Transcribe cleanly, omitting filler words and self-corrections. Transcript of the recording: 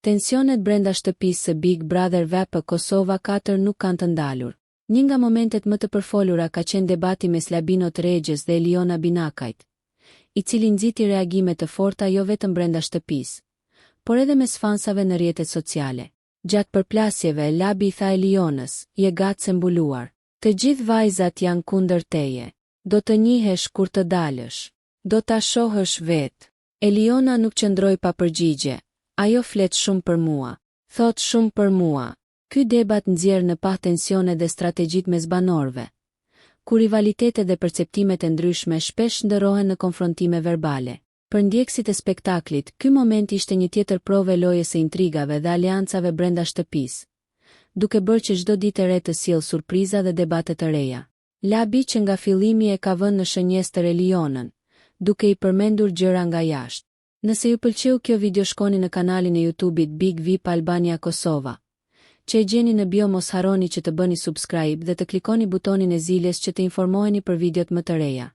Tensionet brenda shtëpisë së Big Brother VP Kosova 4 nuk kanë të ndalur. Një nga momentet më të përfolura ka qenë debati mes Labinot Regjes dhe Eliona Binakajt, i cili nxiti reagime të forta jo vetëm brenda shtëpisë, por edhe mes fansave në rrjetet sociale. Gjatë përplasjeve, Labi i tha Elionës, "Je gatse mbuluar. Të gjithë vajzat janë kundër teje. Do të njihesh kur të dalësh. Do ta shohësh vetë." Eliona nuk qëndroi pa përgjigje. "Ajo flet shumë për mua. Thot shumë për mua." Ky debat nxjerr në pa tensione dhe strategjitë mes banorëve, ku rivalitetet dhe perceptimet e ndryshme shpesh ndërrohen në konfrontime verbale. Për ndjekësit e spektaklit, ky moment ishte një tjetër provë e lojës së intrigave dhe aleancave brenda shtëpisë, duke bërë që çdo ditë e re të sjellë surpriza dhe debate të reja. Labi që nga fillimi e ka vënë në shënjestër Elionën, duke i përmendur gjëra nga jashtë. Nëse ju pëlqeu kjo video, shkoni në kanalin e YouTube-it Big VIP Albania Kosova, që e gjeni në bio. Mos harroni që të bëni subscribe dhe të klikoni butonin e ziljes që të informoheni për videot më të reja.